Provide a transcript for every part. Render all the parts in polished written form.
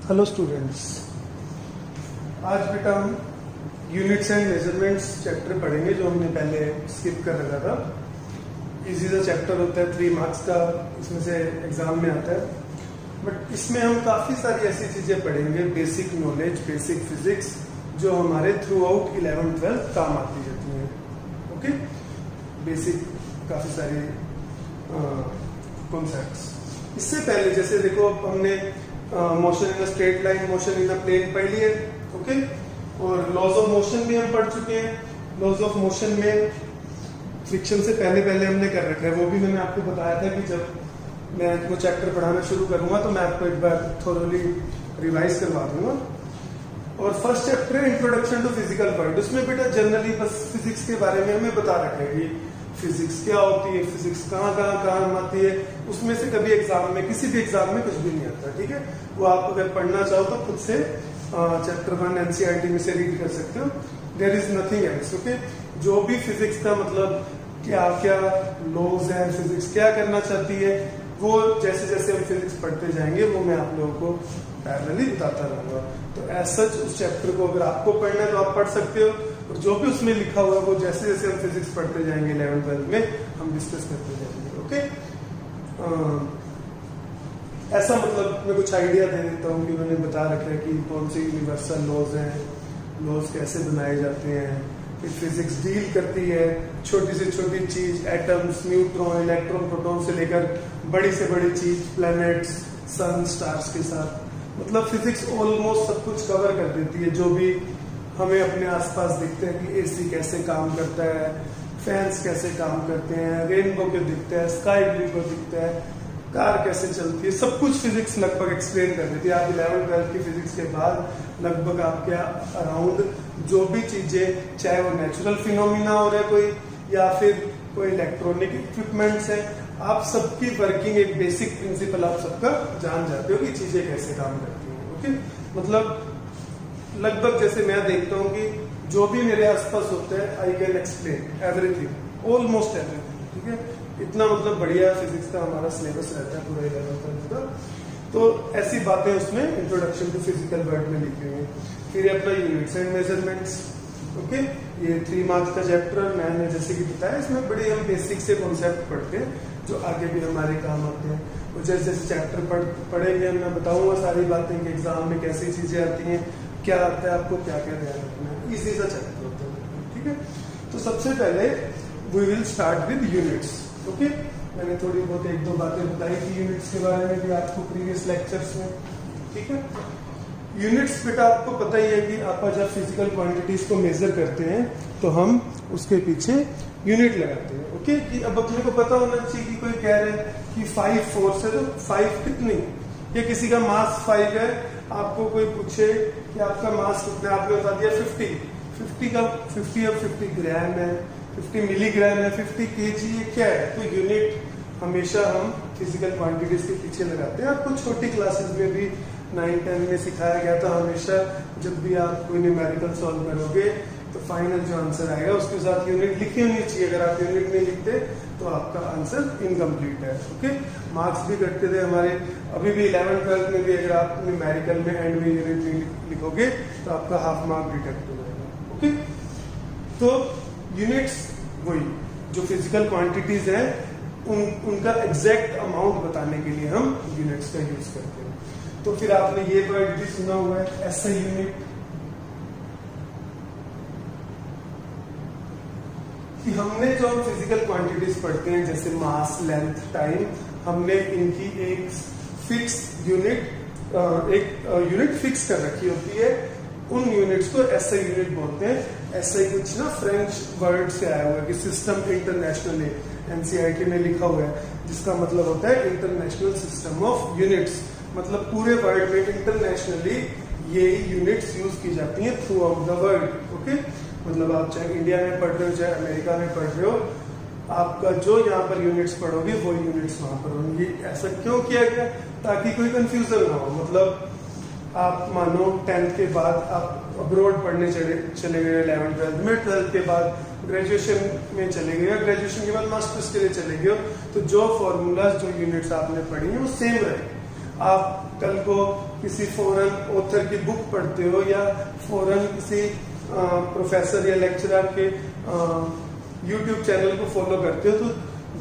Hello students, आज बेटा हम यूनिट्स एंड मेजरमेंट्स चैप्टर पढ़ेंगे जो हमने पहले स्किप कर रखा था। इजी सा चैप्टर होता है, 3 मार्क्स का, इसमें से एग्जाम में आता है। बट इसमें हम काफ़ी सारी ऐसी चीज़ें पढ़ेंगे, बेसिक नॉलेज, बेसिक फिजिक्स, जो हमारे थ्रू आउट 11th-12th काम आती रहती हैं। ओके, बेसिक काफ़ी सारे कॉन्सेप्ट्स। इससे पहले जैसे देखो, अब हमने motion in a straight line, motion in a plane पढ़ लिए। ओके, और लॉज ऑफ मोशन भी हम पढ़ चुके हैं। लॉज ऑफ मोशन में फ्रिक्शन से पहले हमने कर रखा है, वो भी मैंने आपको बताया था कि जब मैं वो चैप्टर पढ़ाना शुरू करूंगा तो मैं आपको एक बार थोरोली रिवाइज करवा दूंगा। और फर्स्ट चैप्टर है इंट्रोडक्शन टू फिजिकल वर्ल्ड। उसमें बेटा जनरली बस फिजिक्स के बारे में हमें बता रखा है कि फिजिक्स क्या होती है, फिजिक्स कहाँ आती है। उसमें से कभी एग्जाम में, किसी भी एग्जाम में कुछ भी नहीं आता, ठीक है। वो आप अगर पढ़ना चाहो तो खुद से चैप्टर 1 एनसीईआरटी में से रीड कर सकते हो। There is nothing else. Okay, जो भी फिजिक्स का मतलब क्या क्या लॉज है, फिजिक्स क्या करना चाहती है, वो जैसे जैसे हम फिजिक्स पढ़ते जाएंगे वो मैं आप लोगों को पैरेलली बताता रहूंगा। तो ऐसा उस चैप्टर को अगर आपको पढ़ना है तो आप पढ़ सकते हो, और जो भी उसमें लिखा हुआ है वो जैसे जैसे हम फिजिक्स पढ़ते जाएंगे 11th-12th में हम डिस्कस करते जाएंगे। ओके, ऐसा मतलब मैं कुछ आइडिया दे देता हूँ कि मैंने बता रखा है कि कौन से यूनिवर्सल लॉज हैं, लॉज कैसे बनाए जाते हैं, फिर फिजिक्स डील करती है छोटी से छोटी चीज, एटम्स, न्यूट्रॉन, इलेक्ट्रॉन, प्रोटॉन से लेकर बड़ी से बड़ी चीज, प्लैनेट्स, सन, स्टार्स के साथ। मतलब फिजिक्स ऑलमोस्ट सब कुछ कवर कर देती है जो भी हमें अपने आसपास दिखते हैं कि एसी कैसे काम करता है, फैंस कैसे काम करते हैं, रेनबो क्यों दिखता है, स्काई ब्लू क्यों दिखता है, कार कैसे चलती है, सब कुछ फिजिक्स लगभग एक्सप्लेन कर देती है। आप 11th-12th की फिजिक्स के बाद लगभग आपके अराउंड जो भी चीजें, चाहे वो नेचुरल फिनोमिना हो रहा है कोई, या फिर कोई इलेक्ट्रॉनिक इक्विपमेंट्स है, आप सबकी वर्किंग एक बेसिक प्रिंसिपल आप सबका जान जाते हो कि चीजें कैसे काम करती हैं। ओके, मतलब लगभग जैसे मैं देखता हूँ कि जो भी मेरे आसपास होता है I can explain everything, almost everything, ठीक है। इतना मतलब बढ़िया फिजिक्स का हमारा सिलेबस रहता है पूरा 11th का। तो ऐसी बातें उसमें इंट्रोडक्शन टू फिजिकल वर्ल्ड में लिखी हुई है। फिर अपना यूनिट्स एंड मेजरमेंट्स। ओके, ये 3 मार्क्स का चैप्टर मैंने जैसे कि बताया, इसमें बड़े हम बेसिक से कॉन्सेप्ट पढ़ते हैं जो आगे भी हमारे काम आते हैं। और जैसे जैसे चैप्टर पढ़ेंगे मैं बताऊंगा सारी बातें कि एग्जाम में कैसी चीजें आती हैं, क्या आता है, आपको क्या क्या ध्यान रखना है। इजी सा चैप्टर होता है, ठीक है। तो सबसे पहले we will start with units. Okay, मैंने थोड़ी बहुत 1-2 बातें बताई थी यूनिट्स के बारे में भी आपको प्रीवियस लेक्चर्स में, ठीक है। यूनिट्स बेटा आपको पता ही है कि आप जब फिजिकल क्वांटिटीज को मेजर करते हैं तो हम उसके पीछे यूनिट लगाते हैं। ओके, कि अब अपने को पता होना चाहिए कि कोई कह रहा है कि 5 फोर्स है तो 5 कितनी, या किसी का मास 5 है, आपको कोई पूछे कि आपका मास कितना है, आपने बता दिया 50 का 50 अब 50 ग्राम है, 50 मिलीग्राम है, 50 केजी, ये क्या है। तो यूनिट हमेशा हम फिजिकल क्वांटिटीज के पीछे लगाते हैं। आपको छोटी क्लासेस में भी 9-10 में सिखाया गया था, हमेशा जब भी आप कोई न्यूमेरिकल सॉल्व करोगे तो फाइनल जो आंसर आएगा उसके साथ यूनिट लिखी होनी चाहिए। अगर आप यूनिट नहीं लिखते तो आपका आंसर इनकम्प्लीट है। ओके, मार्क्स भी कटते थे हमारे, अभी भी 11th-12th में भी अगर आप न्यूमेरिकल में एंड में यूनिट नहीं लिखोगे तो आपका हाफ मार्क डिडक्ट हो जाएगा। ओके, तो यूनिट्स वही जो फिजिकल क्वांटिटीज है उनका एग्जैक्ट अमाउंट बताने के लिए हम यूनिट्स का यूज करते हैं। तो फिर आपने ये वर्ड भी सुना हुआ है, एसआई यूनिट, कि हमने जो हम फिजिकल क्वांटिटीज पढ़ते हैं जैसे मास, लेंथ, टाइम, हमने इनकी एक फिक्स यूनिट फिक्स कर रखी होती है। उन यूनिट्स को एसआई यूनिट बोलते हैं। एसआई कुछ ना फ्रेंच वर्ड से आया हुआ है कि सिस्टम इंटरनेशनल, एनसीईआरटी में लिखा हुआ है, जिसका मतलब होता है इंटरनेशनल सिस्टम ऑफ यूनिट्स। मतलब पूरे वर्ल्ड में इंटरनेशनली ये यूनिट्स यूज की जाती हैं through out the world. Okay, मतलब आप चाहे इंडिया में पढ़ रहे हो चाहे अमेरिका में पढ़ रहे हो, आपका जो यहाँ पर यूनिट्स पढ़ोगे वो यूनिट्स वहां पर होंगी। ऐसा क्यों किया गया, ताकि कोई कंफ्यूजन ना हो। मतलब आप मानो 10th के बाद आप अब्रॉड पढ़ने चले गए 11th-12th में, 12th के बाद ग्रेजुएशन में चले गए, ग्रेजुएशन के बाद मास्टर्स के लिए चले गए, तो जो फॉर्मूलाज, जो यूनिट्स आपने पढ़ी है वो सेम रहे। आप कल को किसी फॉरेन ऑथर की बुक पढ़ते हो या फॉरेन किसी प्रोफेसर या लेक्चरर के यूट्यूब चैनल को फॉलो करते हो, तो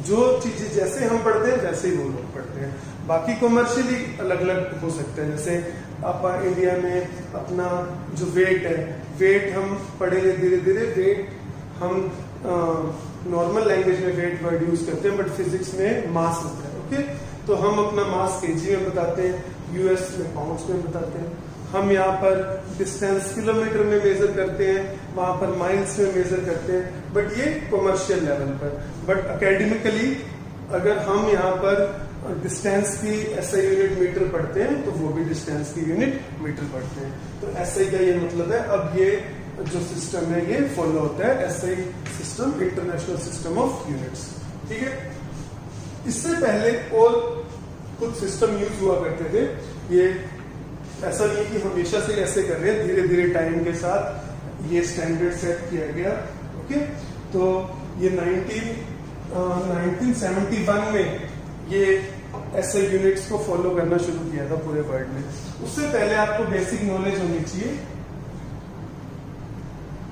जो चीजें जैसे हम पढ़ते हैं वैसे ही वो लोग पढ़ते हैं। बाकी कॉमर्शियली अलग अलग हो सकते हैं। जैसे आप इंडिया में अपना जो वेट है, वेट हम पढ़े धीरे धीरे, वेट हम नॉर्मल लैंग्वेज में वेट वर्ड यूज करते हैं, बट फिजिक्स में मास होता है। ओके, तो हम अपना मास केजी में बताते हैं, यूएस में पाउंड्स में बताते हैं। हम यहाँ पर डिस्टेंस किलोमीटर में मेजर करते हैं, वहां पर माइल्स में मेजर करते हैं, बट ये कॉमर्शियल लेवल पर। बट एकेडमिकली अगर हम यहाँ पर डिस्टेंस की एसआई यूनिट मीटर पढ़ते हैं तो वो भी डिस्टेंस की यूनिट मीटर पढ़ते हैं। तो एसआई का ये मतलब है, अब ये जो सिस्टम है ये फॉलो होता है, SI system, international system of units. ठीक है, इससे पहले और कुछ सिस्टम यूज हुआ करते थे। ये ऐसा नहीं कि हमेशा से ऐसे कर रहे हैं, धीरे धीरे टाइम के साथ ये स्टैंडर्ड सेट किया गया। ओके, तो ये 1971 में ये एसआई यूनिट्स को फॉलो करना शुरू किया था पूरे वर्ल्ड में। उससे पहले आपको बेसिक नॉलेज होनी चाहिए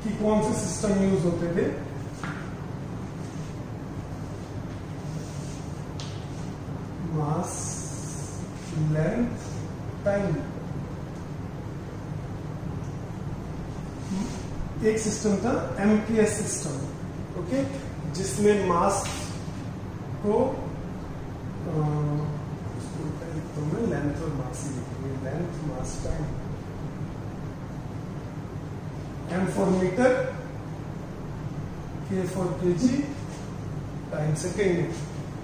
कि कौन से सिस्टम यूज होते थे। Mass, length, time. एक सिस्टम था एमपीएस सिस्टम, ओके, जिसमें मास को लेंथ और मास ही लिखेंगे, length, mass, time. M for metre, K for KG, time second.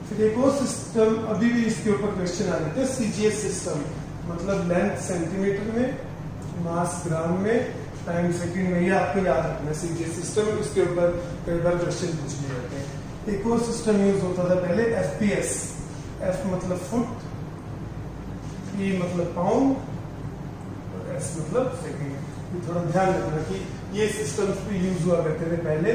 फिर एक और सिस्टम अभी भी इसके ऊपर क्वेश्चन आ रहे थे, सीजीएस सिस्टम, मतलब लेंथ सेंटीमीटर में, मास ग्राम में, टाइम सेकेंड में। ये आपको याद रखना है सीजीएस सिस्टम, इसके ऊपर कई बार क्वेश्चन पूछ लिए जाते हैं। एक और सिस्टम यूज होता था पहले, एफपीएस। एफ मतलब फुट, ई मतलब पाउंड और एस मतलब सेकेंड। ये थोड़ा ध्यान रखना कि ये सिस्टम्स भी यूज हुआ करते थे पहले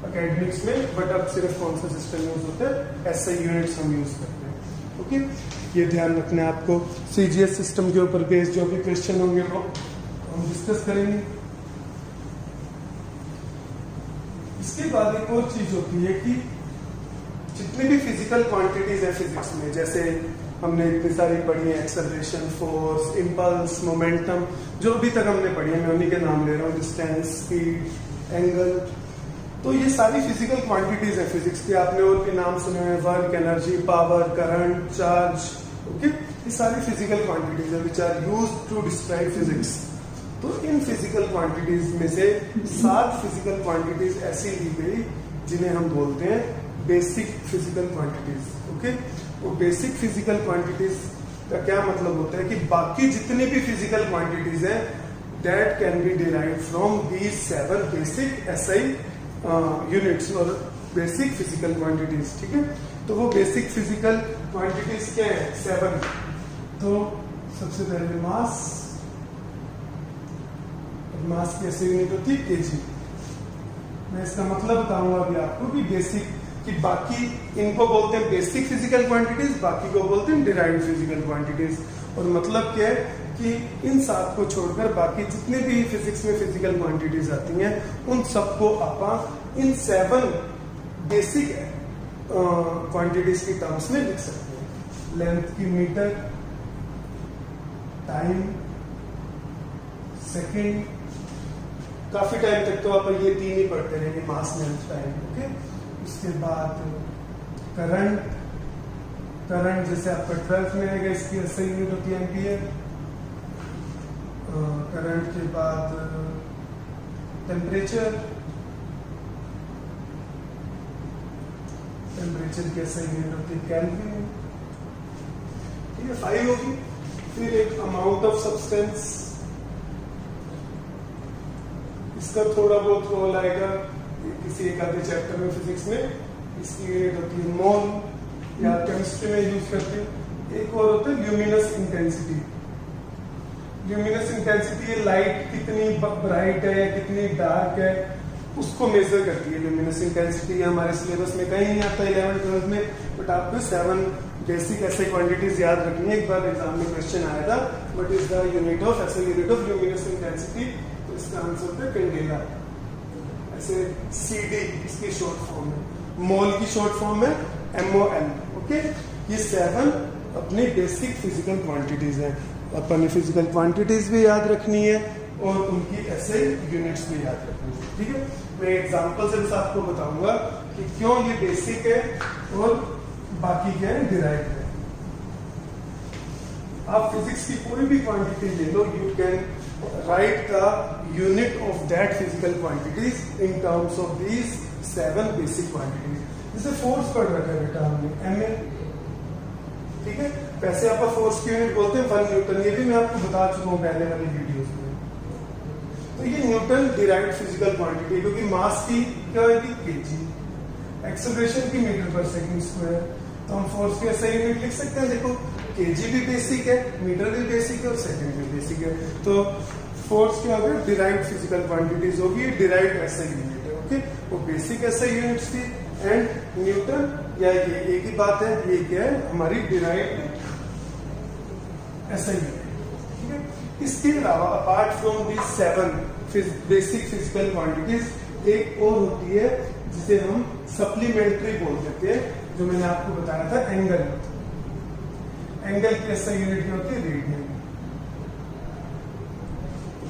एकेडमिक्स में, बट अब सिर्फ कौन सा सिस्टम यूज होता है, एसआई यूनिट्स हम यूज करते हैं। ओके, ये ध्यान रखना है आपको। सीजीएस सिस्टम के ऊपर बेस्ड जो भी क्वेश्चन होंगे वो हम डिस्कस करेंगे। इसके बाद एक और चीज होती है कि जितनी भी फिजिकल क्वांटिटीज है फिजिक्स में, जैसे हमने इतनी सारी पढ़ी है, एक्सेलरेशन, फोर्स, इंपल्स, मोमेंटम, जो अभी तक हमने पढ़ी है, मैं उन्हीं के नाम ले रहा हूँ, डिस्टेंस, स्पीड, एंगल। तो ये सारी फिजिकल क्वांटिटीज है फिजिक्स की। आपने और भी नाम सुने हैं, work, energy, power, current, charge. Okay, ये सारी फिजिकल क्वांटिटीज है which are used to describe physics. तो इन फिजिकल क्वांटिटीज में से 7 फिजिकल क्वांटिटीज ऐसी ली गई जिन्हें हम बोलते हैं बेसिक फिजिकल क्वांटिटीज। ओके, वो बेसिक फिजिकल क्वांटिटीज का क्या मतलब होता है कि बाकी जितनी भी फिजिकल क्वांटिटीज है that can be derived from these 7 basic SI units और बेसिक फिजिकल क्वांटिटीज। ठीक है, तो वो बेसिक फिजिकल क्वांटिटीज क्या है, 7। तो सबसे पहले मास, मास की ऐसी यूनिट होती है केजी। मैं इसका मतलब बताऊंगा अभी आपको कि बेसिक, कि बाकी इनको बोलते हैं बेसिक फिजिकल क्वांटिटीज, बाकी को बोलते हैं डिराइव्ड फिजिकल क्वांटिटीज। और मतलब क्या है कि इन 7 को छोड़कर बाकी जितने भी फिजिक्स में फिजिकल क्वांटिटीज आती हैं उन सबको आप इन 7 बेसिक क्वांटिटीज की टर्म्स में लिख सकते हैं। लेंथ की मीटर, टाइम, सेकेंड, काफी टाइम तक तो आप ये 3 ही पढ़ते रहेंगे, मास, लेंथ, टाइम। ओके, उसके बाद करंट, करंट जैसे आपका 12th में आएगा, इसकी एसआई यूनिट होती है एम्पियर। करंट के बाद टेम्परेचर, टेम्परेचर की एसआई यूनिट होती है केल्विन। ठीक है, 5 होगी। फिर एक अमाउंट ऑफ सब्सटेंस, इसका थोड़ा बहुत रोल आएगा किसी एक आधे चैप्टर में फिजिक्स में। इसकी यूनिट होती है मोल, या केमिस्ट्री में यूज करते हैं। एक और होता है ल्यूमिनस इंटेंसिटी। ल्यूमिनस इंटेंसिटी ये लाइट कितनी ब्राइट है या कितनी डार्क है उसको मेजर करती है। ल्यूमिनस इंटेंसिटी हमारे सिलेबस में कहीं नहीं आता 11th 12th में, बट आपको 7 बेसिक ऐसे क्वांटिटीज याद रखनी है। एक बार एग्जाम में क्वेश्चन आया था, what is the unit of ऐसे यूनिट ऑफ ल्यूमिनस इंटेंसिटी, तो इसका आंसर था कैंडेला। ऐसे CD इसकी शॉर्ट फॉर्म है, मोल की शॉर्ट फॉर्म है MOL। ओके, ये 7 अपनी बेसिक फिजिकल क्वांटिटीज हैं। अपन फिजिकल क्वांटिटीज भी याद रखनी है और उनकी ऐसे यूनिट्स भी याद रखनी है। ठीक है, मैं एग्जांपल से बस आपको बताऊंगा कि क्यों ये बेसिक है और बाकी क्या है डिराइव है। आप फिजिक्स की कोई भी क्वांटिटी ले लो, you can write the unit of that physical quantities in terms of these 7 basic quantities. जैसे फोर्स पढ़ रखा है बेटा हमने MA, ठीक है, वैसे आप फोर्स की यूनिट बोलते हैं 1 न्यूटन, ये भी मैं आपको बता चुका हूँ पहले वाली वीडियोस में। तो ये न्यूटन डिराइव्ड फिजिकल क्वांटिटी, क्योंकि मास की क्या होगी kg, एक्सेलरेशन की मीटर पर सेकंड स्क्वायर, तो हम फोर्स की ऐसा यूनिट लिख सकते हैं। देखो kg भी बेसिक है, मीटर भी बेसिक है और सेकंड भी बेसिक है, तो फोर्स क्या होगा डिराइव्ड फिजिकल क्वांटिटीज होगी, डिराइव्ड ऐसा यूनिट है। ओके, वो बेसिक ऐसा यूनिट्स थी एंड न्यूटन या ये एक ही बात है, ये क्या है हमारी डिराइव्ड ऐसा यूनिट। ठीक है, इसके अलावा apart from the 7 basic physical quantities एक और होती है जिसे हम सप्लीमेंट्री बोल देते हैं, जो मैंने आपको बताया था एंगल। एंगल की ऐसा यूनिट क्या होती है रेडियन।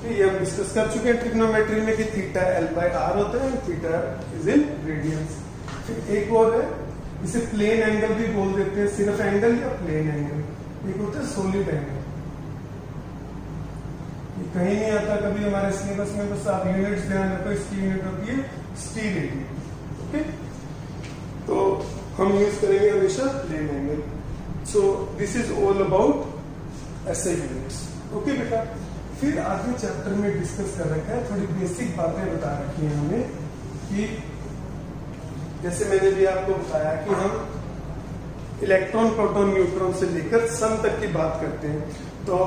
ये हम डिस्कस कर चुके हैं ट्रिग्नोमेट्री में कि थीटा L/R होता है, थीटा इज इन रेडियंस। फिर एक और है, इसे प्लेन एंगल भी बोल देते हैं, सिर्फ एंगल या प्लेन एंगल। एक होता है सॉलिड एंगल, ये कहीं नहीं आता कभी हमारे सिलेबस में, बस आप यूनिट्स ध्यान रखो, इसकी यूनिट होती है स्टील रेडियन। ओके, तो हम यूज करेंगे हमेशा plane angle. So this is all about ऐसे यूनिट्स। ओके बेटा, फिर आगे चैप्टर में डिस्कस कर रखा है, थोड़ी बेसिक बातें बता रखी हैं हमें कि जैसे मैंने भी आपको बताया कि हम इलेक्ट्रॉन प्रोटॉन न्यूट्रॉन से लेकर सन तक की बात करते हैं, तो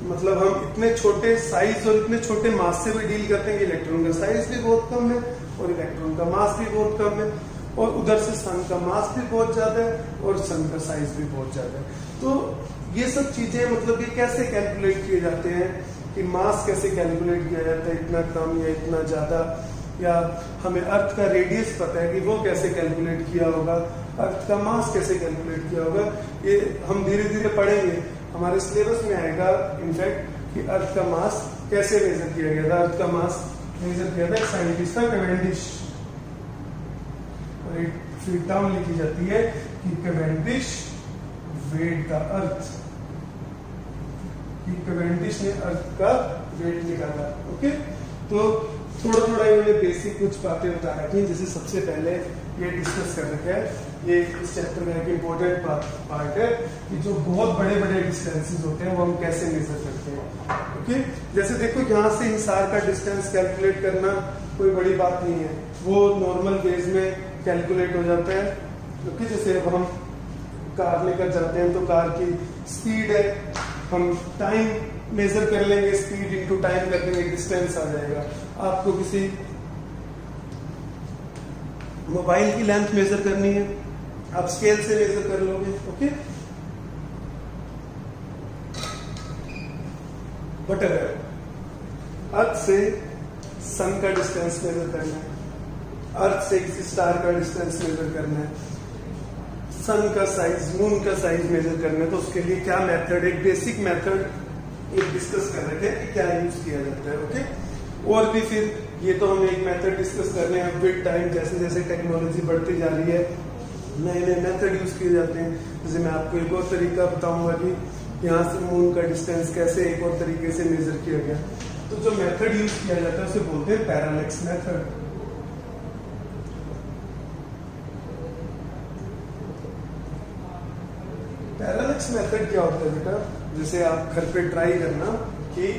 मतलब हम इतने छोटे साइज और इतने छोटे मास से भी डील करते हैं कि इलेक्ट्रॉन का साइज भी बहुत कम है और इलेक्ट्रॉन का मास भी बहुत कम है, और उधर से सन का मास भी बहुत ज्यादा है और सन का साइज भी बहुत ज्यादा है। तो ये सब चीजें मतलब ये कैसे कैलकुलेट किए जाते हैं कि मास कैसे कैलकुलेट किया जाता है, इतना कम या इतना ज्यादा, या हमें अर्थ का रेडियस पता है कि वो कैसे कैलकुलेट किया होगा, अर्थ का मास कैसे कैलकुलेट किया होगा, ये हम धीरे धीरे पढ़ेंगे। हमारे सिलेबस में आएगा इनफैक्ट कि अर्थ का मास कैसे मेजर किया गया था। अर्थ का मास मेजर किया था साइंटिस्ट था कैवेंडिश, और एक फिर टर्म लिखी जाती है कि कैवेंडिश वेट द अर्थ, कि कैवेंडिश ने अर्थ का वेट निकाला। ओके, तो थोड़ा थोड़ा इन्होंने बेसिक कुछ बातें बता रखी हैं। जैसे सबसे पहले ये डिस्कस कर रखा है, ये इस चैप्टर में एक इम्पोर्टेंट पार्ट है कि जो बहुत बड़े बड़े डिस्टेंसेस होते हैं वो हम कैसे मेजर करते हैं। ओके, जैसे देखो यहाँ से हिसार का डिस्टेंस कैलकुलेट करना कोई बड़ी बात नहीं है, वो नॉर्मल वेज में कैलकुलेट हो जाता है। ओके, जैसे अब हम कार लेकर जाते हैं तो कार की स्पीड है, हम टाइम मेजर कर लेंगे, स्पीड इनटू टाइम कर देंगे, डिस्टेंस आ जाएगा। आपको किसी मोबाइल की लेंथ मेजर करनी है, आप स्केल से मेजर कर लोगे। ओके, बट अगर अर्थ से सन का डिस्टेंस मेजर करना है, अर्थ से किसी स्टार का डिस्टेंस मेजर करना है, सन का साइज, मून का साइज मेजर करना है, तो उसके लिए क्या मेथड, एक बेसिक मेथड एक डिस्कस कर रहे थे कि क्या यूज किया जाता है। ओके, और भी फिर ये तो हम एक मेथड डिस्कस कर रहे हैं, विद टाइम जैसे जैसे टेक्नोलॉजी बढ़ती जा रही है नए नए मेथड यूज किए जाते हैं। जैसे मैं आपको एक और तरीका बताऊंगा कि यहाँ से मून का डिस्टेंस कैसे एक और तरीके से मेजर किया गया। तो जो मेथड यूज किया जाता है उसे बोलते हैं पैरालेक्स मेथड। पैरालेक्स मेथड क्या होता है बेटा, जैसे आप घर पे ट्राई करना कि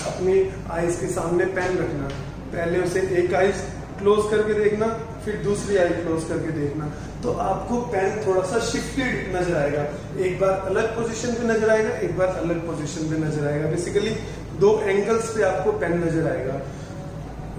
अपनी आईज के सामने पेन रखना, पहले उसे एक आईज क्लोज करके देखना, फिर दूसरी आई क्लोज करके देखना, तो आपको पेन थोड़ा सा शिफ्टेड नजर आएगा, एक बार अलग पोजीशन पे नजर आएगा, एक बार अलग पोजीशन पे नजर आएगा। बेसिकली 2 एंगल्स पे आपको पेन नजर आएगा।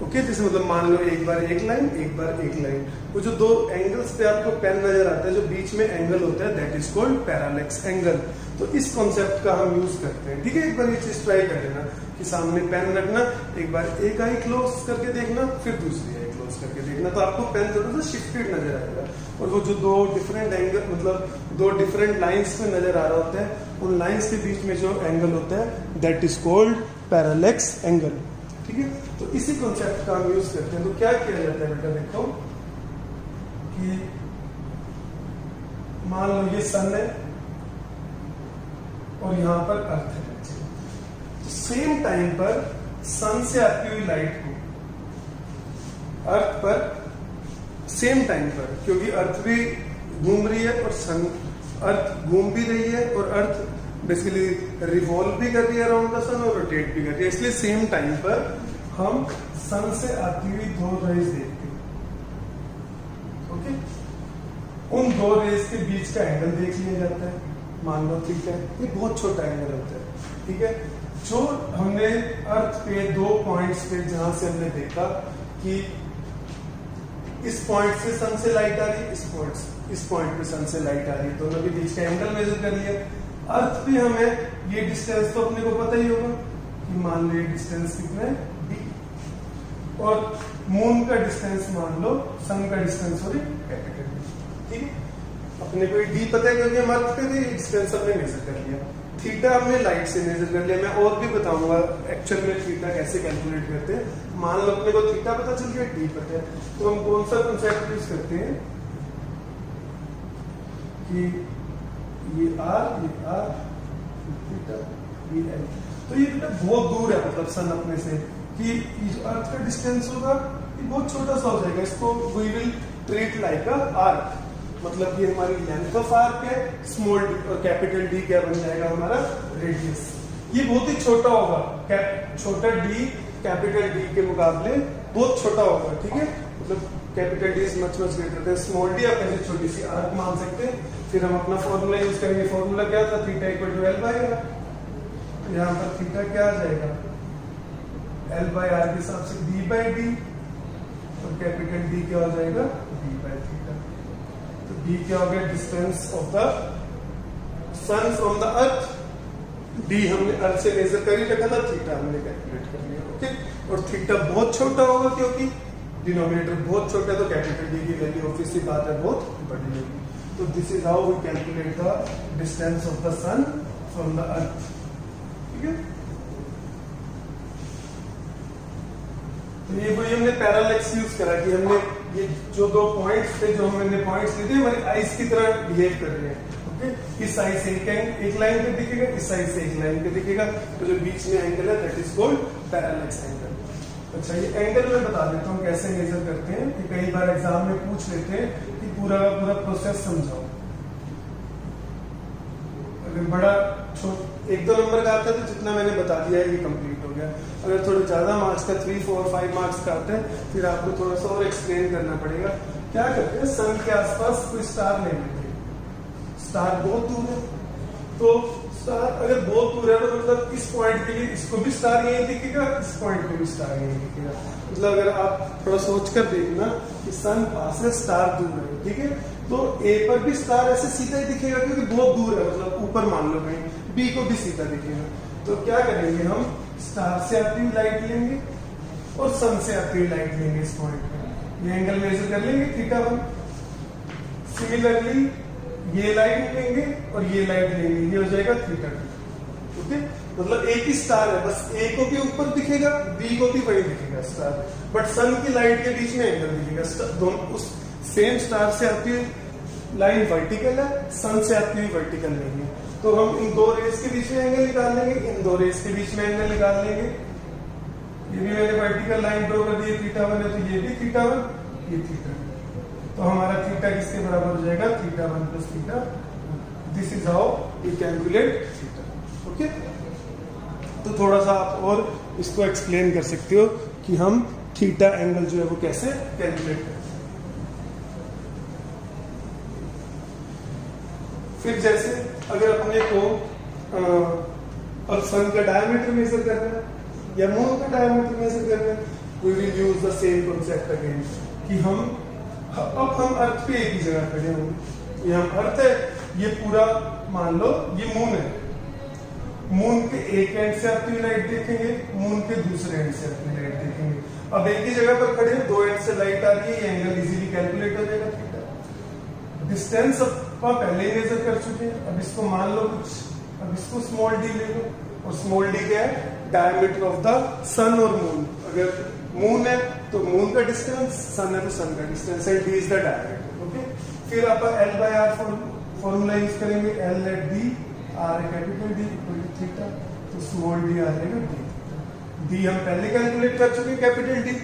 ओके, जैसे मतलब मान लो एक बार एक लाइन, एक बार एक लाइन, वो जो दो एंगल्स पे आपको पेन नजर आता है, जो बीच में एंगल होता है, that is called parallax angle. तो इस कॉन्सेप्ट का हम यूज करते हैं। ठीक है, एक बार ये चीज ट्राई कर लेना कि सामने पेन रखना, एक बार एक आई क्लोज करके देखना, फिर दूसरी आई क्लोज करके देखना, तो आपको पेन थोड़ा सा शिफ्टेड नजर आएगा। और वो जो दो डिफरेंट एंगल, मतलब दो डिफरेंट लाइंस पे नजर आ रहा होता है, उन लाइंस के बीच में जो एंगल होता है, that is called parallax angle. ठीक है, तो इसी कॉन्सेप्ट का हम यूज करते हैं। तो क्या किया जाता है बेटा, देखो कि मान लो ये सन है और यहां पर अर्थ है, तो सेम टाइम पर सन से आती हुई लाइट को अर्थ पर सेम टाइम पर, क्योंकि अर्थ भी घूम रही है और सन, अर्थ घूम भी रही है और अर्थ बेसिकली रिवॉल्व भी कर रही है अराउंड द सन और रोटेट भी कर रही है, इसलिए सेम टाइम पर हम सन से आती हुई दो रेज देखते हैं। ओके, उन दो रेज के बीच का एंगल देख लिया जाता है, मान लो थीटा, ये बहुत छोटा एंगल होता है। ठीक है, जो हमने अर्थ पे दो पॉइंट्स पे जहां से हमने देखा कि इस पॉइंट से सन से लाइट आ रही है, इस पॉइंट पे सन से लाइट आ रही है, दोनों के बीच का एंगल मेजर कर लिया। अर्थ पे हमें ये डिस्टेंस तो अपने को पता ही होगा कि मान लो ये डिस्टेंस कितना है, d, और मून का डिस्टेंस मान लो सन का डिस्टेंस हो कैपिटल D। ठीक है, अपने को d पता है क्योंकि हम अर्थ पे थे, डिस्टेंस हमने मेजर कर लिया। थीटा हमने लाइट से मेजर कर लिया। मैं और भी बताऊंगा एक्चुअल में थीटा कैसे कैलकुलेट करते हैं। मान लो अपने को थीटा पता चल गया, d पता है, तो हम कौन सा कंसेप्ट यूज करते हैं कि ये r, थीटा, ये l। तो ये बेटा बहुत दूर है, मतलब सन अपने से, कि ये जो अर्थ का डिस्टेंस होगा ये बहुत छोटा सा हो जाएगा। इसको we will treat like a arc, मतलब ये हमारी लेंथ ऑफ आर्क है, स्मॉल डी और कैपिटल डी क्या बन जाएगा हमारा, रेडियस। ये बहुत ही छोटा होगा, छोटा डी कैपिटल डी के मुकाबले बहुत छोटा होगा। ठीक है, मतलब capital D is much much greater than small D. आप ऐसे छोटी सी आर्क मान सकते हैं। फिर हम अपना फॉर्मूला यूज करेंगे। फॉर्मूला क्या था, theta equal to L by R. यहाँ पर थीटा क्या आ जाएगा, एल बाई आर के हिसाब से डी बाई डी, और कैपिटल डी क्या हो जाएगा, डी बाई थीटा। तो डी क्या हो गया, distance of the sun from the earth. D हमने अर्थ से मेजर कर ही रखा था, थीटा हमने कैलकुलेट कर लिया। ओके, और थीटा बहुत छोटा होगा क्योंकि डिनोमिनेटर बहुत छोटा है, तो कैपिटल डी की वैल्यू ऑब्वियसली बात है बहुत बड़ी होगी। तो this is how we calculate the distance of the sun from the earth. ठीक है, तो ये वही हमने पैरालेक्स यूज करा कि हमने ये जो दो पॉइंट्स थे, जो हमने पॉइंट्स लिए थे, हमारी आइस की तरह बिहेव कर रहे हैं। ओके, इस साइड से एक लाइन पे दिखेगा, इस साइड से एक लाइन पे दिखेगा, तो जो बीच में एंगल है that is called parallax angle. अच्छा, ये एंगल में बता देता हूँ कैसे मेजर करते हैं, कि कई बार एग्जाम में पूछ लेते हैं कि पूरा का पूरा प्रोसेस समझाओ। अगर बड़ा एक दो नंबर का आता है तो जितना मैंने बता दिया है ये कंप्लीट हो गया। अगर थोड़ा ज्यादा मार्क्स का 3, 4, 5 मार्क्स का आता है, फिर आपको थोड़ा सा और एक्सप्लेन करना पड़ेगा। क्या करते हैं, सन के आसपास कोई स्टार ले लेते हैं। स्टार बहुत दूर है, तो स्टार अगर बहुत दूर है तो मतलब इस पॉइंट के लिए इसको भी स्टार यही दिखेगा, इस पॉइंट पे भी स्टार यही दिखेगा। मतलब अगर आप थोड़ा सोच कर देखना कि सन पास है, स्टार दूर है, ठीक है, तो ए पर भी स्टार ऐसे सीधा ही दिखेगा क्योंकि बहुत दूर है, मतलब ऊपर मान लो कहीं, बी को भी सीधा दिखेगा। तो क्या करेंगे, हम स्टार से आती हुई लाइट लेंगे और सन से आती हुई लाइट लेंगे इस पॉइंट पे, ये एंगल मेजर कर लेंगे θ1। सिमिलरली ये लाइट लेंगे और ये लाइट लेंगे, ये हो जाएगा θ2। ओके, मतलब एक ही स्टार है, बस ए को भी ऊपर दिखेगा, बी को भी वही दिखेगा स्टार, बट सन की लाइट के बीच में एंगल दिखेगा। दोनों उस सेम स्टार से आती हुई लाइन वर्टिकल है, सन से आती हुई वर्टिकल नहीं है, तो हम इन दो रेस के बीच में एंगल निकाल लेंगे, इन दो रेस के बीच में एंगल निकाल लेंगे। ये भी मैंने वर्टिकल लाइन ड्रॉ कर दी, θ1 है तो ये भी θ1, ये θ2, तो हमारा थीटा किसके बराबर हो जाएगा, θ1 plus θ। This is how we calculate theta. Okay, तो थोड़ा सा आप और इसको एक्सप्लेन कर सकते हो कि हम थीटा एंगल जो है वो कैसे कैलकुलेट करते हैं। फिर जैसे अगर अपने को अब सन का डायमीटर मेजर करना है या मून का डायमीटर मेजर करना है, we will use the same concept again कि अब हम अर्थ पे एक ही जगह खड़े होंगे। ये हम अर्थ है, ये पूरा मान लो ये मून है, मून के एक एंड से अपनी लाइट देखेंगे, मून के दूसरे एंड से अपनी लाइट देखेंगे। अब एक ही जगह पर खड़े हैं, दो एंड से लाइट आ रही है, ये एंगल इजीली कैलकुलेट हो जाएगा थीटा। डिस्टेंस अब पहले ही मेजर कर चुके हैं, अब इसको मान लो कुछ, अब इसको स्मॉल डी ले लो, और स्मॉल डी क्या है, डायमीटर ऑफ द सन और मून। अगर मून है तो मून का डिस्टेंस, सन है तो सन का distance, and D is the diameter. Okay, फिर आप L/R फॉर्मूला यूज करेंगे, L लेट डी, आर है capital D equal to theta, तो स्मॉल डी आ जाएगा डी। डी हम पहले कैलकुलेट कर चुके हैं कैपिटल डी,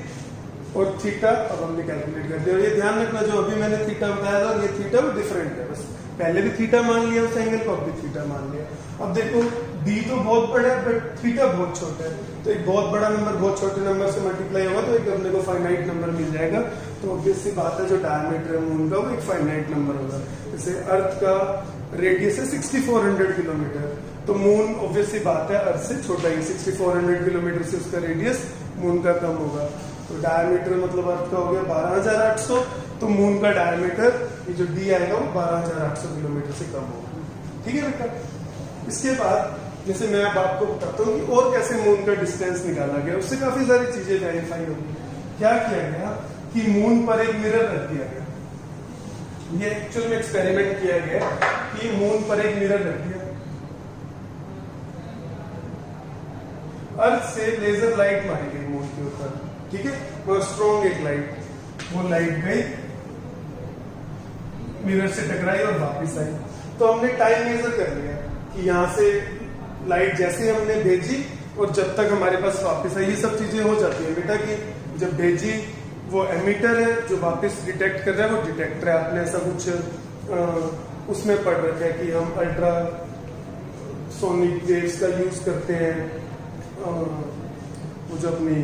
और थीटा अब हमने कैलकुलेट कर दिया। और ये ध्यान रखना, जो अभी मैंने थीटा बताया था, ये थीटा वो डिफरेंट है, बस पहले भी थीटा मान लिया उस एंगल को, अब भी थीटा मान लिया। अब देखो डी तो बहुत बड़ा है बट थीटा बहुत छोटा है, तो एक बहुत बड़ा नंबर बहुत छोटे नंबर से मल्टीप्लाई होगा तो एक अपने को फाइनाइट नंबर मिल जाएगा। तो ऑब्वियस सी बात है, जो डायमीटर है मून का वो एक फाइनाइट नंबर होगा। जैसे अर्थ का रेडियस है 6400 किलोमीटर, तो मून ऑब्वियस सी बात है अर्थ से छोटा ही, 6400 किलोमीटर से उसका रेडियस मून का कम होगा। तो डायमीटर मतलब अर्थ का हो गया 12800, तो मून का डायमीटर ये जो डी आएगा वो 12800 किलोमीटर से कम होगा। ठीक है बेटा। इसके बाद जैसे मैं अब आपको बताता हूँ कि और कैसे मून का डिस्टेंस निकाला गया, उससे काफी सारी चीजें वेरीफाई होगी। क्या किया गया कि मून पर एक मिरर रख दिया गया, ये एक्चुअल में एक्सपेरिमेंट किया गया कि मून पर एक मिरर रख दिया, अर्थ से लेजर लाइट मारी गई मून के ऊपर, ठीक है, वो स्ट्रॉन्ग एक लाइट, वो लाइट गई मिरर से टकराई और वापस आई। तो हमने टाइम मेजर कर लिया कि यहाँ से लाइट जैसे हमने भेजी और जब तक हमारे पास वापस आई, ये सब चीजें हो जाती है बेटा कि जब भेजी वो एमिटर है, जो वापस डिटेक्ट कर रहा है वो डिटेक्टर है। आपने ऐसा कुछ उसमें पढ़ रखा है कि हम अल्ट्रा सोनिक वेव्स का यूज करते हैं, वो जो अपनी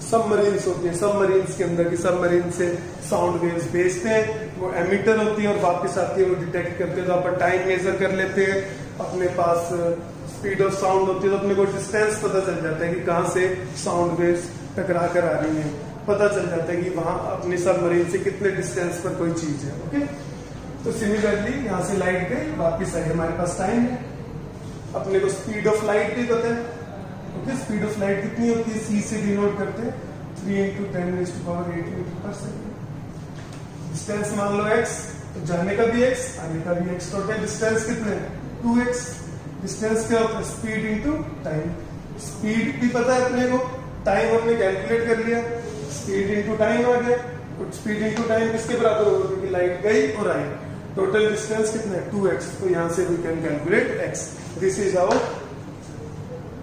सबमरीन्स होती है, सबमरीन्स के अंदर की सबमरीन से साउंड वेव्स भेजते हैं, वो एमिटर होती है और वापस आती है, वो डिटेक्ट करते हैं। तो अपन टाइम मेजर कर लेते हैं, अपने पास स्पीड ऑफ साउंड होती है तो अपने को डिस्टेंस पता चल जाता है कि कहाँ से साउंड वेव्स टकरा कर आ रही है, पता चल जाता है कि वहां अपनी सबमरीन से कितने डिस्टेंस पर कोई चीज है। ओके, तो सिमिलरली यहाँ से लाइट गई वापिस आई, हमारे पास टाइम है, अपने को स्पीड ऑफ लाइट भी पता है। ओके, स्पीड ऑफ लाइट कितनी होती है, सी से डिनोट करते हैं 3 × 10⁸ मीटर पर सेकेंड। डिस्टेंस मान लो x, तो जाने का भी x, आने का भी x, टोटल डिस्टेंस कितने 2x। डिस्टेंस क्या होता है, स्पीड इनटू टाइम। स्पीड भी पता है अपने को, टाइम हमने कैलकुलेट कर लिया, स्पीड इनटू टाइम आ गया। तो स्पीड इनटू टाइम किसके बराबर होगा, क्योंकि लाइट गई और आई। टोटल डिस्टेंस कितना है 2x, तो यहाँ से we can calculate x। This is our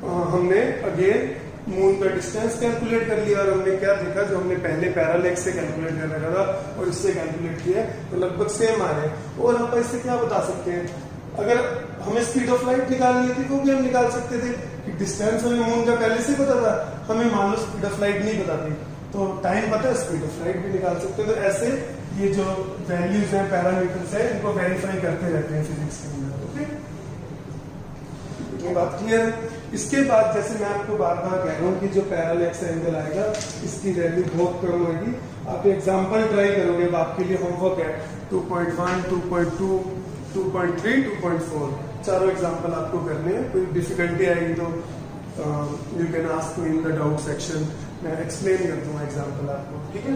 हमने अगेन मून का डिस्टेंस कैलकुलेट कर लिया और हमने क्या देखा, जो हमने पहले पैरालेक्स से कैलकुलेट कर रखा था और इससे कैलकुलेट किया तो लगभग सेम आ रहे हैं। और हम इससे क्या बता सकते हैं, अगर हमें स्पीड ऑफ लाइट निकालनी थी वो भी हम निकाल सकते थे कि डिस्टेंस हमें मून का पहले से पता था, हमें मान लो स्पीड ऑफ लाइट नहीं पता थी तो टाइम पता है, स्पीड ऑफ लाइट भी निकाल सकते हैं। तो ऐसे ये जो वैल्यूज हैं, पैरामीटर्स है, इनको वेरीफाई करते रहते हैं फिजिक्स के अंदर। ओके, इतनी बात क्लियर है। इसके बाद जैसे मैं आपको बार बार कह रहा हूँ कि जो पैरालेक्स एंगल आएगा इसकी वैल्यू बहुत कम होगी। आप एग्जांपल ट्राई करोगे, अब आपके लिए होमवर्क है 2.1, 2.2, 2.3, 2.4, चारों एग्जांपल आपको करने हैं। कोई डिफिकल्टी आएगी तो you can ask me in the doubt section, मैं एक्सप्लेन कर दूंगा एग्जांपल आपको। ठीक है।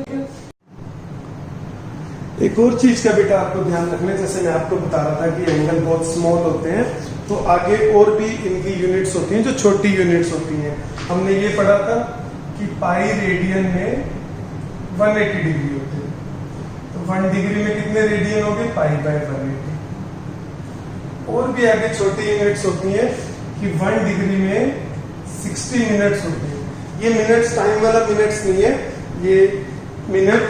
एक और चीज का बेटा आपको ध्यान रखना है, जैसे मैं आपको बता रहा था कि एंगल बहुत स्मॉल होते हैं तो आगे और भी इनकी यूनिट्स होती हैं जो छोटी यूनिट्स होती हैं। हमने ये पढ़ा था कि पाई रेडियन में 180 डिग्री होते हैं, तो 1 डिग्री में कितने रेडियन हो गए, π/180। और भी आगे छोटी यूनिट्स होती हैं कि 1 डिग्री में 60 मिनट्स होते हैं। ये मिनट्स टाइम वाला मिनट्स नहीं है, ये मिनट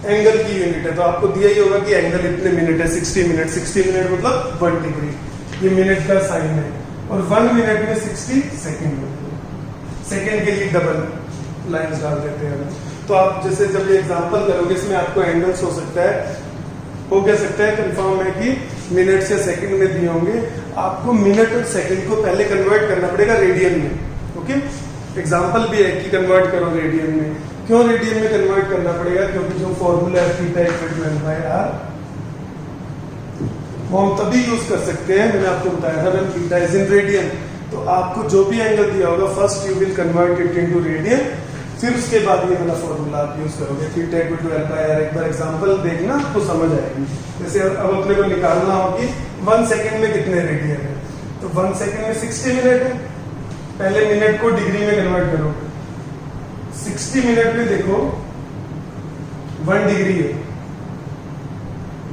एंगल की यूनिट है। तो आपको दिया ही होगा कि एंगल इतने मिनट है, 60 मिनट, 60 मिनट मतलब 1 डिग्री, ये मिनट का साइन है। और 1 मिनट में 60 सेकेंड होते हैं, सेकेंड के लिए डबल लाइन्स डाल देते हैं। तो आप जैसे जब ये एग्जांपल करोगे इसमें आपको एंगल्स हो सकता है, हो क्या सकता है, कंफर्म है कि मिनट से सेकंड में दिए होंगे। आपको मिनट और सेकंड को पहले कन्वर्ट करना पड़ेगा रेडियन में। ओके, एग्जाम्पल भी है कि कन्वर्ट करो रेडियन में। क्यों रेडियन में कन्वर्ट करना पड़ेगा? क्योंकि जो फॉर्मूला है थीटा इक्वल टू L/R वो हम तभी यूज कर सकते हैं, मैंने आपको बताया था when theta is in radian. तो आपको जो भी एंगल दिया होगा first you will convert it into radian, फिर उसके बाद ये वाला फॉर्मूला आप यूज करोगे थीटा इक्वल टू L/R। एक बार एग्जांपल देखना आपको समझ आएगी। जैसे अब अपने को निकालना हो कि 1 सेकंड में कितने रेडियन है, तो 1 सेकंड में 60 मिनट है। पहले मिनट को डिग्री में कन्वर्ट करो। 60 मिनट में देखो 1 डिग्री है,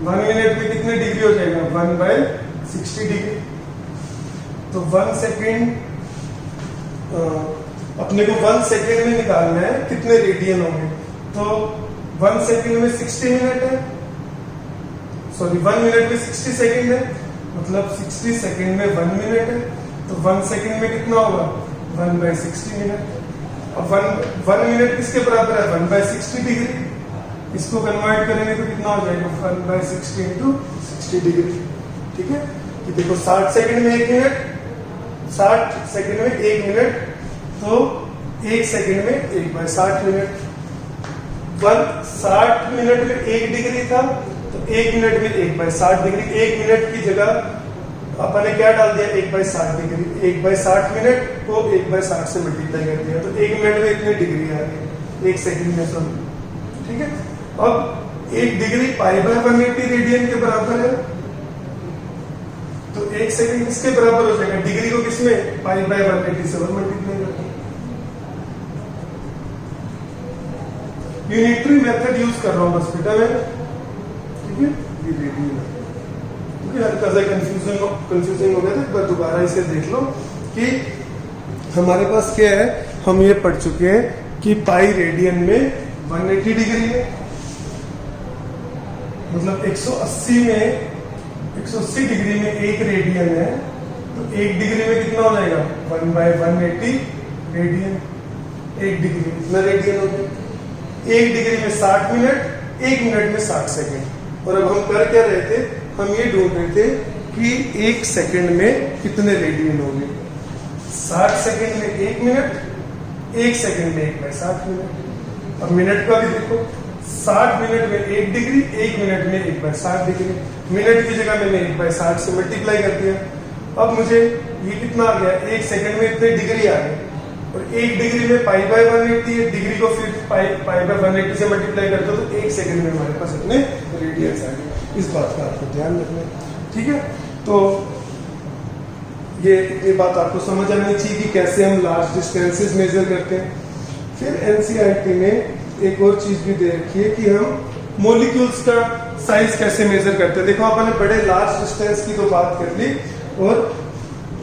1 मिनट में कितने डिग्री हो जाएगा? 1/60 डिग्री। तो 1 सेकेंड अपने को 1 सेकेंड में निकालना है कितने रेडियन होंगे। तो 1 सेकेंड में 60 मिनट है, सॉरी 1 मिनट में 60 सेकेंड है, मतलब 60 सेकेंड में 1 मिनट है। तो 1 सेकेंड में कितना होगा? 1/60 मिनट। अब 1 मिनट किसके बराबर है? 1/60 डिग्री। इसको कन्वर्ट करेंगे तो कितना हो जाएगा? 1/60 इंटू 60 डिग्री। ठीक है, कि देखो 60 सेकंड में 1 मिनट, 60 सेकंड में 1 मिनट, तो 1 सेकंड में 1/60 मिनट। 60 मिनट में 1 डिग्री था, तो 1 मिनट में 1/60 डिग्री। 1 मिनट की जगह अपन ने क्या डाल दिया? 1/60 डिग्री। 1/60 मिनट को 1/60 से मल्टीप्लाई कर दिया, तो 1 मिनट में इतनी डिग्री आ गई, 1 सेकंड में सब। ठीक है, अब 1 डिग्री π/180 रेडियन के बराबर है, तो 1 सेकंड किसके बराबर हो जाएगा? डिग्री को किसमें? π/180 से मल्टीप्लाई करते हैं। यूनिटरी मेथड यूज कर रहा हूं बस बेटा मैं। ठीक है, ये रेडियन है, क्योंकि हल्का सा कंफ्यूजिंग हो गया था। एक बार दोबारा इसे देख लो कि हमारे पास क्या है। हम ये पढ़ चुके हैं कि पाई रेडियन में 180 डिग्री है, मतलब 180 डिग्री में 1 रेडियन है, तो 1 डिग्री में कितना हो जाएगा? 1/180 रेडियन। 1 डिग्री में कितना रेडियन हो गया? 1 डिग्री में 60 मिनट, 1 मिनट में 60 सेकंड। और अब हम कर क्या रहे थे? हम ये ढूंढ रहे थे कि 1 सेकंड में कितने रेडियन होंगे। 60 सेकंड में 1 मिनट, 1 सेकंड में 1/60 मिनट। अब मिनट का भी देखो, 60 मिनट में 1 डिग्री, 1 मिनट में 1/60 डिग्री। मिनट की जगह मैंने 1/60 से मल्टीप्लाई कर दिया। अब मुझे ये कितना आ गया? 1 सेकंड में इतने डिग्री आ गए, और 1 डिग्री में π/180 है, डिग्री को फिर π/180 से मल्टीप्लाई करते हो तो 1 सेकंड में हमारे पास इतने रेडियंस आ गए। इस बात का आपको ध्यान रखना है। ठीक है, तो ये बात आपको समझ आनी चाहिए कि कैसे हम लार्ज डिस्टेंसेस मेजर करते हैं। फिर एनसीईआरटी ने एक और चीज भी दे रखी है कि हम मॉलिक्यूल्स का साइज कैसे मेजर करते हैं। देखो अपन ने बड़े लार्ज डिस्टेंस की तो बात कर ली, और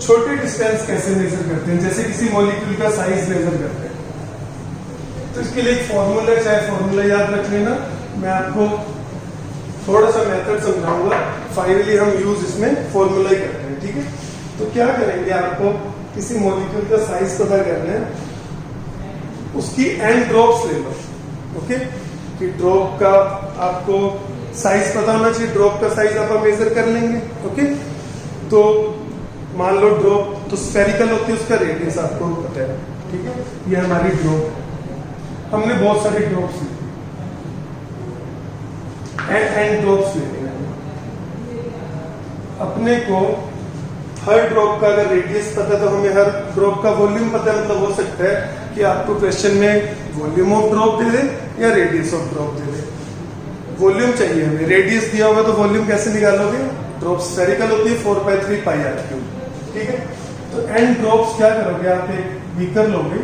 छोटे डिस्टेंस कैसे मेजर करते हैं, जैसे किसी मॉलिक्यूल का साइज मेजर करते हैं। तो इसके लिए एक फॉर्मूला है, चाहे फॉर्मूला याद रख लेना, मैं आपको थोड़ा सा मेथड समझाऊंगा। फाइनली हम यूज इसमें फॉर्मूला ही करते हैं। ठीक है, तो क्या करेंगे, आपको किसी मॉलिक्यूल का साइज पता करना है, उसकी एन ड्रॉप्स ले लो। ओके, कि ड्रॉप का आपको साइज पता होना चाहिए, ड्रॉप का साइज आप मेजर कर लेंगे। ओके, तो मान लो ड्रॉप तो स्फेरिकल होती है, उसका रेडियस आपको पता है। ठीक है, ये हमारी ड्रॉप है, हमने बहुत सारी ड्रॉप्स ली, एन ड्रॉप्स लेते हैं। अपने को हर ड्रॉप का अगर रेडियस पता है तो हमें हर ड्रॉप का वॉल्यूम पता है। मतलब हो सकता है कि आपको क्वेश्चन में वॉल्यूम ऑफ ड्रॉप दे दे या radius of drop they they. Volume चाहिए हमें, रेडियस दिया होगा तो वॉल्यूम कैसे निकालोगे? ड्रॉप स्फेरिकल होती है 4/3 πr³। ठीक है, तो एन ड्रॉप्स क्या करोगे, आप एक बीकर लोगे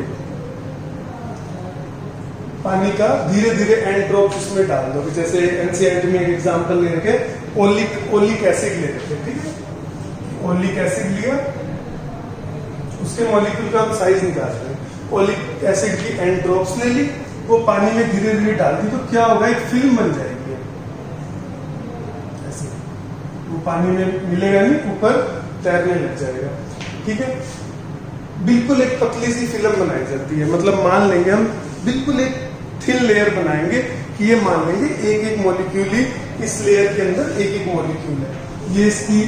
पानी का, धीरे धीरे एन ड्रॉप्स उसमें डाल दोगे। जैसे एनसीईआरटी में एक एग्जांपल ले रखे, ओलिक एसिड ले रखे। ठीक है, ओलिक एसिड लिया, उसके मॉलिक्यूल का हम साइज निकालते हैं। ओलिक एसिड की एन ड्रॉप्स ले ली, वो पानी में धीरे धीरे डाल दी, तो क्या होगा? एक फिल्म बन जाएगी। ऐसे वो पानी में मिलेगा नहीं, ऊपर तैरने लग जाएगा। ठीक है, बिल्कुल एक पतली सी फिल्म बनाई जाती है। मतलब मान लेंगे हम बिल्कुल एक थिन लेयर बनाएंगे कि ये मान लेंगे एक एक मॉलिक्यूल ही इस लेयर के अंदर एक एक मॉलिक्यूल है, ये इसकी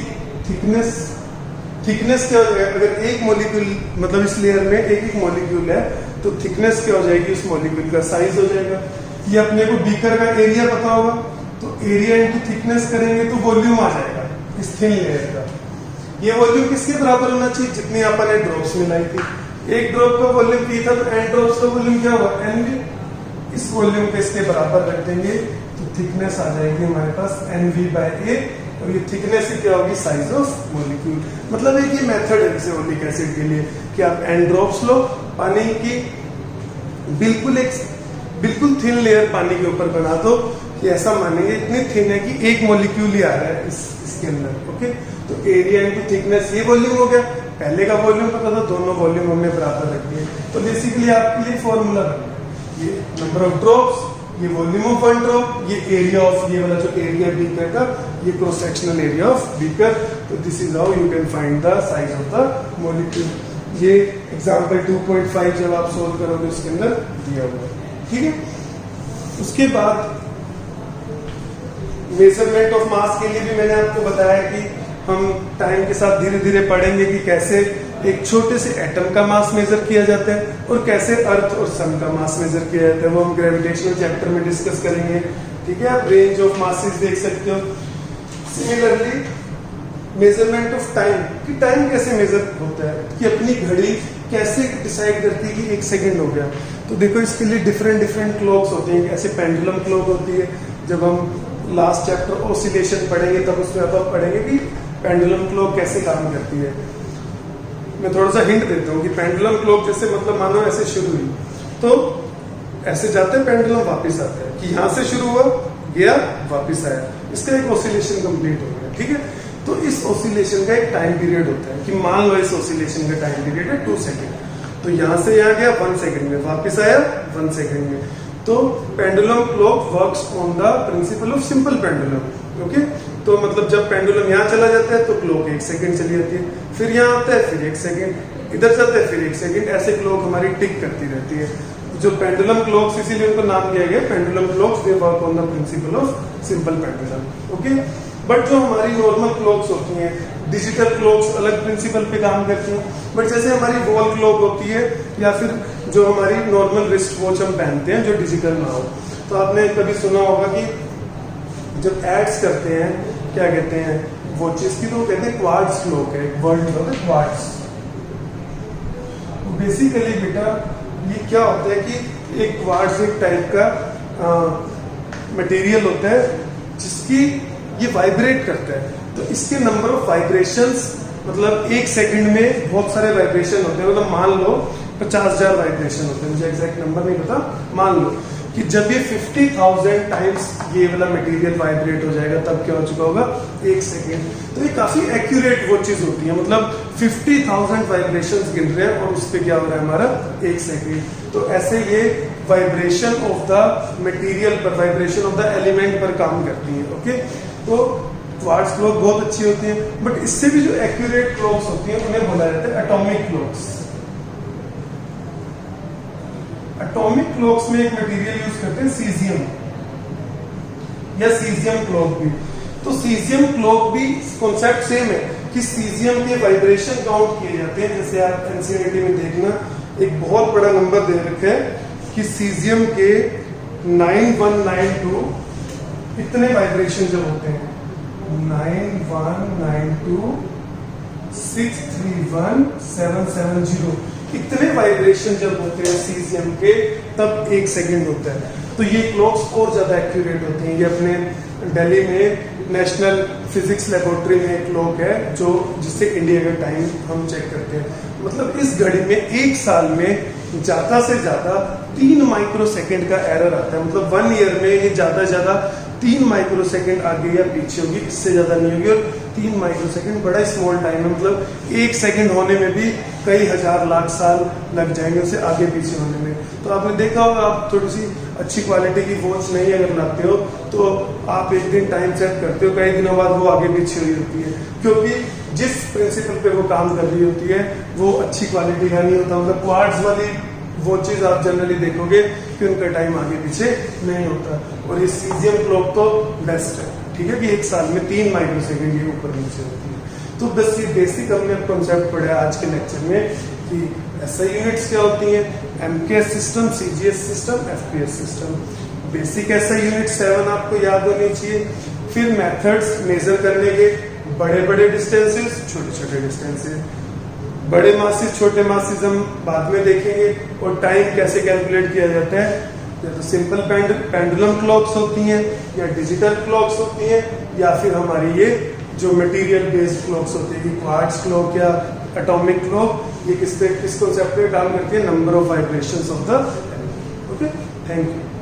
थिकनेस। थिकनेस क्या हो जाएगा, अगर एक मॉलिक्यूल मतलब इस लेयर में एक एक मॉलिक्यूल है तो थिकनेस क्या हो जाएगी उस मॉलिक्यूल का, साइज हो जाएगा। ये अपने को बीकर का एरिया पता होगा, तो एरिया इंटू थिकनेस करेंगे तो वॉल्यूम आ जाएगा इस थिन लेयर का। ये वॉल्यूम किसके बराबर होना चाहिए, जितनी अपन ने ड्रॉप्स मिलाई थी। एक ड्रॉप का वॉल्यूम पी था तो एन ड्रॉप्स का वॉल्यूम क्या होगा, एन वी। इस वॉल्यूम को इसके बराबर रख देंगे तो थिकनेस आ जाएगी हमारे पास एन वी बाय ए, और ये थिकनेस ही क्या होगी, साइज ऑफ मॉलिक्यूल। मतलब एक ये मेथड है जैसे एसिड के लिए कि आप एन ड्रॉप्स लो, पानी की बिल्कुल थिन लेयर पानी के ऊपर बना दो कि ऐसा मानेंगे इतनी थिन है कि एक मॉलिक्यूल ही आ रहा है इसके अंदर। ओके, तो एरिया इनटू थिकनेस ये वॉल्यूम हो गया। पहले का वॉल्यूम पता था, दोनों वॉल्यूम हमने बराबर रख दिए। तो बेसिकली आपके लिए फॉर्मूला बन गया, ये नंबर ऑफ ड्रॉप्स, ये वॉल्यूम ऑफ वन ड्रॉप, ये एरिया ऑफ, ये वाला जो एरिया बीकर का, ये cross sectional area of beaker. तो this is how you can find the size of the molecule. ये एग्जांपल 2.5 जब आप सोल्व करोगे उसके अंदर दिया हुआ है, ठीक है। उसके बाद मेजरमेंट ऑफ मास के लिए भी मैंने आपको बताया कि हम टाइम के साथ धीरे धीरे पढ़ेंगे कि कैसे एक छोटे से एटम का मास मेजर किया जाता है और कैसे अर्थ और सन का मास मेजर किया जाता है। वो हम ग्रेविटेशनल चैप्टर में डिस्कस करेंगे, ठीक है। आप रेंज ऑफ मासेस देख सकते हो। सिमिलरली मेजरमेंट ऑफ टाइम, कि टाइम कैसे मेजर होता है, कि अपनी घड़ी कैसे डिसाइड करती है कि 1 सेकंड हो गया। तो देखो इसके लिए डिफरेंट क्लॉक्स होती हैं। ऐसे पेंडुलम क्लॉक होती है, जब हम लास्ट चैप्टर ऑसिलेशन पढ़ेंगे तब उसमें आप पढ़ेंगे कि पेंडुलम क्लॉक कैसे काम करती है। मैं थोड़ा सा हिंट देता हूँ कि पेंडुलम क्लॉक जैसे मतलब मानो ऐसे शुरू हुई तो ऐसे जाते हैं पेंडुलम, वापस आता है कि यहाँ से शुरू हुआ गया वापस आया, इसका एक ऑसिलेशन कंप्लीट हो गया, ठीक है। तो इस ऑसिलेशन का एक टाइम पीरियड होता है कि मान लो इस ऑसिलेशन का टाइम पीरियड है 2 सेकंड, तो यहाँ से यहाँ गया 1 सेकंड में, वापस आया 1 सेकंड में। तो pendulum clock works on the principle of simple pendulum. Okay, तो मतलब जब पेंडुलम यहाँ चला जाता है तो क्लॉक 1 सेकंड चली जाती है, फिर यहाँ आता है फिर 1 सेकंड, इधर जाता है फिर 1 सेकंड, ऐसे क्लॉक हमारी टिक करती रहती है। जो पेंडुलम क्लॉक्स, इसीलिए उनको नाम दिया गया pendulum clocks, they work on the principle of simple pendulum. Okay, but जो हमारी नॉर्मल क्लॉक्स होती हैं, डिजिटल क्लॉक्स अलग प्रिंसिपल पे काम करती हैं। बट जैसे हमारी वॉल क्लॉक होती है या फिर जो हमारी नॉर्मल रिस्ट वॉच हम पहनते हैं जो डिजिटल ना हो, तो आपने कभी सुना होगा कि जब एड्स करते हैं क्या कहते हैं वॉचेस की, तो कहते हैं क्वार्ट्ज क्लॉक है, वर्ल्ड क्लॉक है क्वार्ट्ज। बेसिकली बेटा ये क्या होता है कि एक क्वार्ट्ज एक टाइप का मटेरियल होता है जिसकी ये वाइब्रेट करता है। तो इसके नंबर ऑफ वाइब्रेशंस मतलब 1 सेकंड में बहुत सारे वाइब्रेशन होते हैं। मतलब मान लो 50,000 वाइब्रेशन होते हैं, मुझे एग्जैक्ट नंबर नहीं पता। मान लो कि जब ये 50,000 टाइम्स ये वाला मटेरियल वाइब्रेट हो जाएगा तब क्या हो चुका होगा 1 सेकेंड। तो ये काफी एक्यूरेट वो चीज होती है, मतलब 50,000 वाइब्रेशंस गिन रहे हैं और उस पर क्या हो रहा है हमारा 1 सेकेंड। तो ऐसे ये वाइब्रेशन ऑफ द मटेरियल पर, वाइब्रेशन ऑफ द एलिमेंट पर काम करती है। ओके, तो क्वार्ट्ज क्लॉक बहुत अच्छी होती है, बट इससे भी जो एक्यूरेट क्लॉक्स होती हैं उन्हें बोला जाता है एटॉमिक क्लॉक्स। एटॉमिक क्लॉक्स में एक मटेरियल यूज करते हैं सीजियम या सीजियम क्लॉक भी। तो सीजियम क्लॉक भी कॉन्सेप्ट सेम है कि सीजियम के वाइब्रेशन काउंट किए जाते हैं। जैसे आप एनसीईआरटी में देखना एक बहुत बड़ा नंबर दे रखा है कि सीजियम के 9192 इतने वाइब्रेशन जब होते हैं 9192 631 770 इतने वाइब्रेशन जब होते हैं सीजियम के तब 1 सेकंड होता है। तो ये क्लॉक्स और ज्यादा एक्यूरेट होती हैं। ये अपने दिल्ली में नेशनल फिजिक्स लेबोरेटरी में एक क्लॉक है जो जिससे इंडिया का टाइम हम चेक करते हैं। मतलब इस घड़ी में 1 साल में ज्यादा से ज्यादा 3 माइक्रो सेकेंड का एरर आता है। मतलब 1 ईयर में ये ज्यादा से ज्यादा 3 माइक्रो सेकेंड आगे या पीछे होगी, इससे ज्यादा नहीं होगी। और 3 माइक्रो सेकेंड बड़ा स्मॉल टाइम है, मतलब 1 सेकेंड होने में भी कई हजार लाख साल लग जाएंगे उसे आगे पीछे होने में। तो आपने देखा होगा, आप थोड़ी सी अच्छी क्वालिटी की वॉच नहीं अगर लाते हो तो आप एक दिन टाइम सेट करते हो, कई दिनों बाद वो आगे पीछे हुई होती है, क्योंकि जिस प्रिंसिपल पे वो काम कर रही होती है वो अच्छी क्वालिटी का नहीं होता। मतलब क्वार्ट्ज वाली वॉचेज आप जनरली देखोगे कि उनका टाइम आगे पीछे नहीं होता। और ये सीजियम क्लॉक तो बेस्ट है, ठीक है, कि 1 साल में 3 माइक्रो सेकेंड ये ऊपर नीचे होती है। तो बस ये बेसिक हमने कॉन्सेप्ट पढ़ा आज के लेक्चर में कि एसआई यूनिट्स क्या होती हैं, MKS system, CGS system, FPS system. Basic SI unit 7 आपको याद होनी चाहिए। फिर मेथड्स मेजर करने के, बड़े बड़े डिस्टेंसेस, छोटे छोटे डिस्टेंसेस, बड़े मासेस छोटे मासेस हम बाद में देखेंगे, और टाइम कैसे कैलकुलेट किया जाता है। या तो सिंपल पेंडुलम क्लॉक्स होती हैं, या डिजिटल क्लॉक्स होती हैं, या फिर हमारी ये जो मटेरियल बेस्ड क्लॉक्स होती है, क्वार्ट्ज क्लॉक या एटॉमिक क्लॉक, ये किस कॉन्सेप्ट पे काम करती है, number of vibrations of the. Okay, thank you.